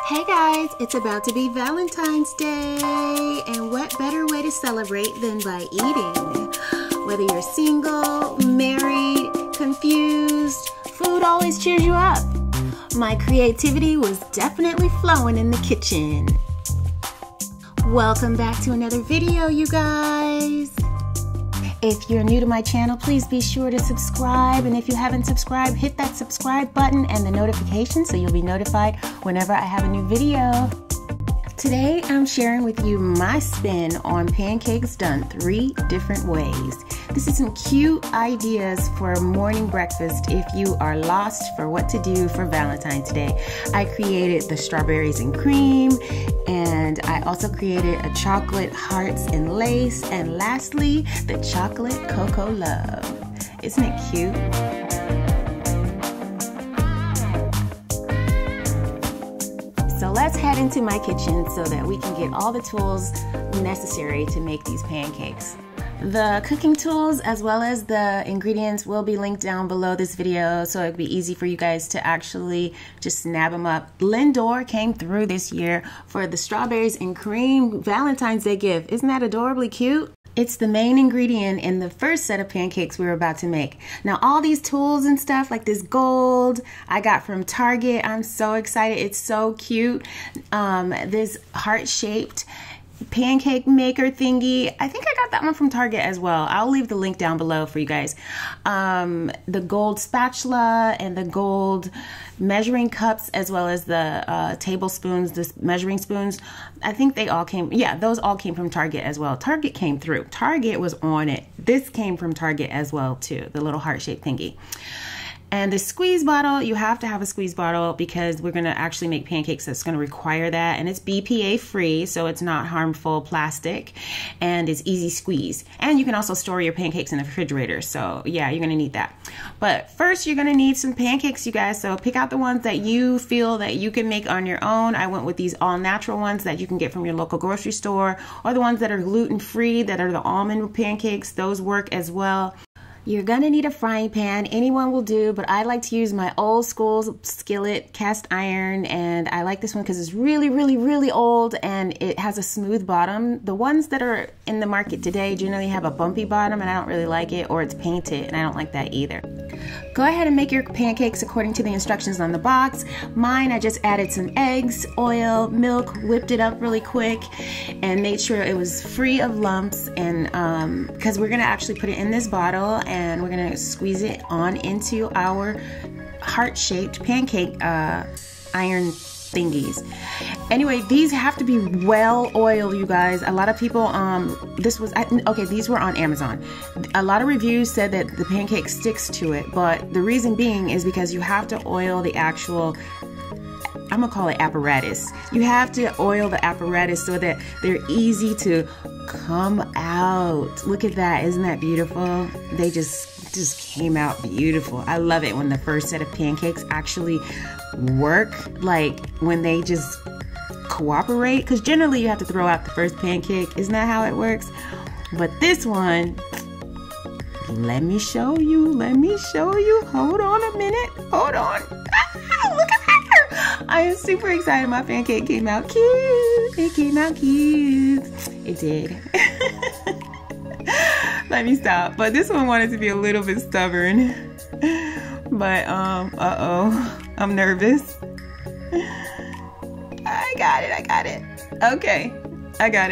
Hey guys, it's about to be Valentine's Day, and what better way to celebrate than by eating? Whether you're single, married, confused, food always cheers you up. My creativity was definitely flowing in the kitchen. Welcome back to another video, you guys. If you're new to my channel, please be sure to subscribe. And if you haven't subscribed, hit that subscribe button and the notification so you'll be notified whenever I have a new video. Today, I'm sharing with you my spin on pancakes done 3 different ways. This is some cute ideas for morning breakfast if you are lost for what to do for Valentine's Day. I created the strawberries and cream, and I also created a chocolate hearts and lace, and lastly, the chocolate cocoa love. Isn't it cute? So let's head into my kitchen so that we can get all the tools necessary to make these pancakes. The cooking tools as well as the ingredients will be linked down below this video, so it'd be easy for you guys to actually just snap them up. Lindor came through this year for the strawberries and cream Valentine's Day gift. Isn't that adorably cute? It's the main ingredient in the first set of pancakes we were about to make. Now all these tools and stuff like this gold I got from Target. I'm so excited. It's so cute. This heart-shaped pancake maker thingy. I think I got that one from Target as well. I'll leave the link down below for you guys. The gold spatula and the gold measuring cups, as well as the tablespoons, the measuring spoons. I think they all came, yeah, those all came from Target as well. Target came through. Target was on it. This came from Target as well too, the little heart-shaped thingy. And the squeeze bottle, you have to have a squeeze bottle because we're gonna actually make pancakes that's gonna require that. And it's BPA free, so it's not harmful plastic, and it's easy squeeze. And you can also store your pancakes in the refrigerator. So yeah, you're gonna need that. But first you're gonna need some pancakes, you guys. So pick out the ones that you feel that you can make on your own. I went with these all natural ones that you can get from your local grocery store, or the ones that are gluten free, that are the almond pancakes. Those work as well. You're gonna need a frying pan. Anyone will do, but I like to use my old school skillet cast iron, and I like this one because it's really, really, really old and it has a smooth bottom. The ones that are in the market today generally have a bumpy bottom, and I don't really like it, or it's painted, and I don't like that either. Go ahead and make your pancakes according to the instructions on the box. Mine, I just added some eggs, oil, milk, whipped it up really quick, and made sure it was free of lumps. And because we're gonna actually put it in this bottle, and we're gonna squeeze it on into our heart-shaped pancake iron thingies. Anyway, these have to be well oiled, you guys. A lot of people, these were on Amazon. A lot of reviews said that the pancake sticks to it, but the reason being is because you have to oil the actual, I'm gonna call it apparatus. You have to oil the apparatus so that they're easy to come out. Look at that, isn't that beautiful? They just came out beautiful. I love it when the first set of pancakes actually work, like when they just cooperate, because generally you have to throw out the first pancake. Isn't that how it works? But this one, let me show you. Hold on a minute. Hold on. Look at that. I am super excited. My pancake came out cute. It came out cute. It did. Let me stop. But this one wanted to be a little bit stubborn. But uh-oh, I'm nervous. I got it. Okay, I got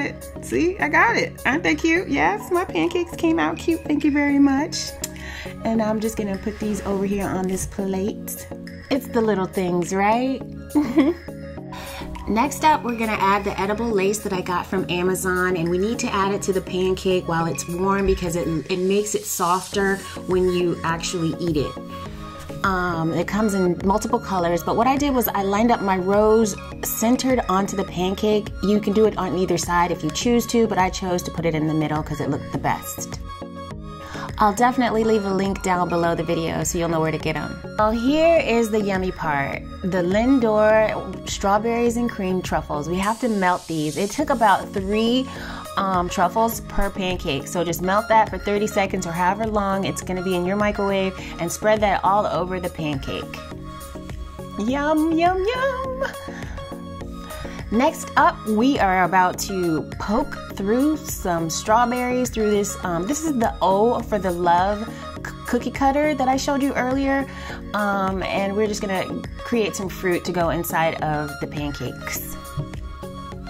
it. See, I got it. Aren't they cute? Yes, my pancakes came out cute. Thank you very much. And I'm just gonna put these over here on this plate. It's the little things, right? Next up, we're gonna add the edible lace that I got from Amazon, and we need to add it to the pancake while it's warm because it makes it softer when you actually eat it. It comes in multiple colors, but what I did was I lined up my rose centered onto the pancake. You can do it on either side if you choose to, but I chose to put it in the middle because it looked the best. I'll definitely leave a link down below the video so you'll know where to get them. Well, here is the yummy part. The Lindor strawberries and cream truffles. We have to melt these. It took about 3 truffles per pancake. So just melt that for 30 seconds or however long it's gonna be in your microwave, and spread that all over the pancake. Yum, yum, yum. Next up, we are about to poke through some strawberries through this. This is the O for the Love cookie cutter that I showed you earlier. And we're just gonna create some fruit to go inside of the pancakes.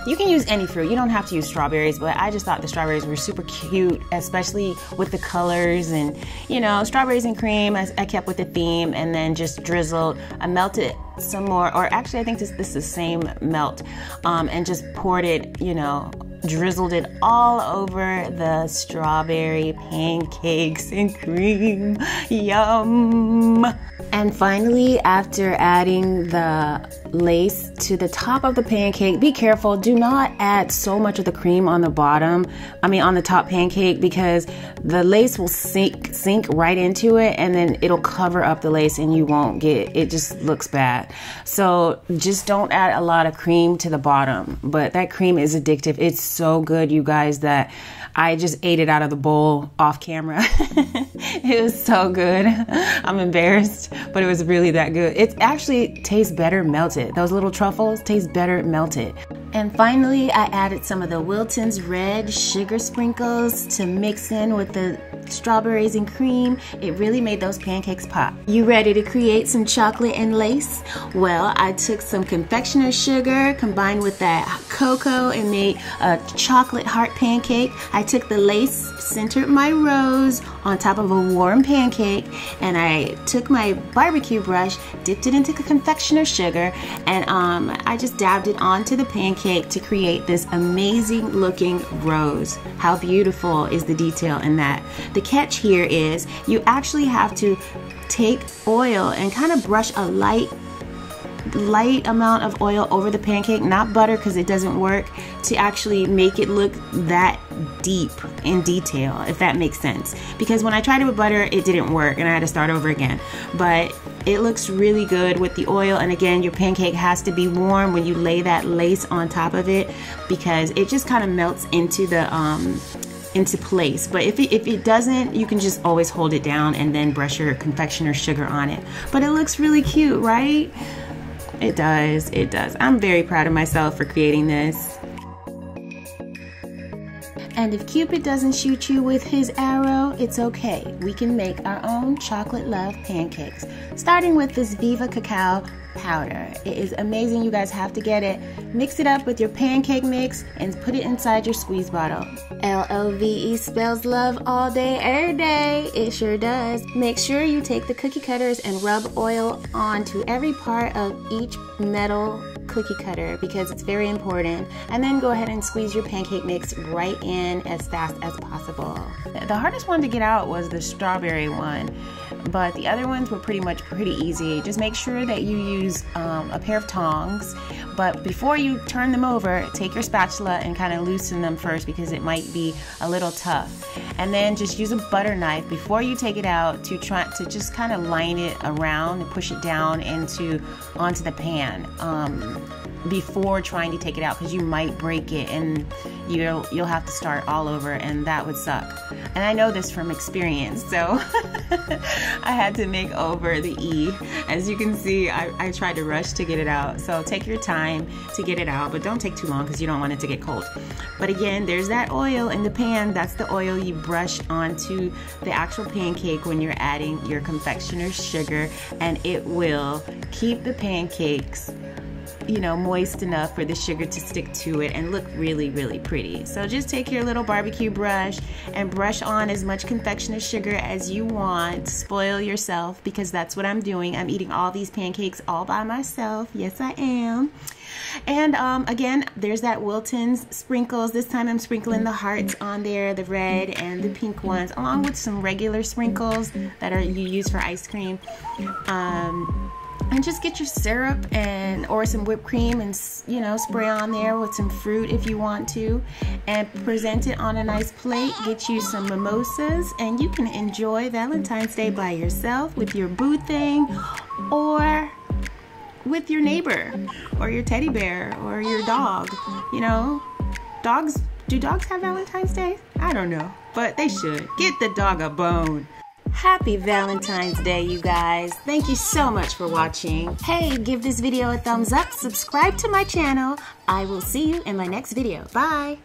You can use any fruit, you don't have to use strawberries, but I just thought the strawberries were super cute, especially with the colors and, you know, strawberries and cream. I kept with the theme, and then just drizzled. I melted some more, or actually I think this is the same melt, and just poured it, you know, drizzled it all over the strawberry pancakes and cream. Yum! And finally, after adding the lace to the top of the pancake, be careful, do not add so much of the cream on the bottom, on the top pancake, because the lace will sink right into it, and then it'll cover up the lace and you won't get, it just looks bad. So just don't add a lot of cream to the bottom, but that cream is addictive. It's so good, you guys, that I just ate it out of the bowl off camera. It was so good. I'm embarrassed, but it was really that good. It actually tastes better melted. Those little truffles taste better melted. And finally, I added some of the Wilton's red sugar sprinkles to mix in with the strawberries and cream. It really made those pancakes pop. You ready to create some chocolate and lace? Well, I took some confectioner's sugar combined with that cocoa and made a chocolate heart pancake. I took the lace, centered my rose on top of a warm pancake, and I took my barbecue brush, dipped it into the confectioner's sugar, and I just dabbed it onto the pancake to create this amazing looking rose. How beautiful is the detail in that? The catch here is you actually have to take oil and kind of brush a light amount of oil over the pancake, not butter because it doesn't work, to actually make it look that deep in detail, if that makes sense. Because when I tried it with butter, it didn't work and I had to start over again. But it looks really good with the oil, and again, your pancake has to be warm when you lay that lace on top of it, because it just kind of melts into the into place. But if it doesn't, you can just always hold it down and then brush your confectioner's sugar on it. But it looks really cute, right? It does, it does. I'm very proud of myself for creating this. And if Cupid doesn't shoot you with his arrow, it's okay. We can make our own chocolate love pancakes, starting with this Viva Cacao powder. It is amazing, you guys have to get it. Mix it up with your pancake mix and put it inside your squeeze bottle. L-O-V-E spells love all day, every day. It sure does. Make sure you take the cookie cutters and rub oil onto every part of each metal cookie cutter, because it's very important, and then go ahead and squeeze your pancake mix right in as fast as possible. The hardest one to get out was the strawberry one, but the other ones were pretty easy. Just make sure that you use a pair of tongs, but before you turn them over, take your spatula and kind of loosen them first, because it might be a little tough. And then just use a butter knife before you take it out to try to just kind of line it around and push it down onto the pan before trying to take it out, because you might break it and you'll have to start all over, and that would suck. And I know this from experience, so I had to make over the E. As you can see, I tried to rush to get it out, so take your time to get it out, but don't take too long because you don't want it to get cold. But again, there's that oil in the pan. That's the oil you brush onto the actual pancake when you're adding your confectioner's sugar, and it will keep the pancakes, you know, moist enough for the sugar to stick to it and look really, really pretty. So just take your little barbecue brush and brush on as much confectioner's sugar as you want. Spoil yourself, because that's what I'm doing. I'm eating all these pancakes all by myself. Yes, I am. And again, there's that Wilton's sprinkles. This time I'm sprinkling the hearts on there, the red and the pink ones, along with some regular sprinkles that you use for ice cream. And just get your syrup or some whipped cream and, you know, spray on there with some fruit if you want to, and present it on a nice plate. Get you some mimosas, and you can enjoy Valentine's Day by yourself with your boo thing, or with your neighbor or your teddy bear or your dog. You know, do dogs have Valentine's Day? I don't know, but they should. Get the dog a bone. Happy Valentine's Day, you guys. Thank you so much for watching. Hey, give this video a thumbs up, subscribe to my channel. I will see you in my next video. Bye.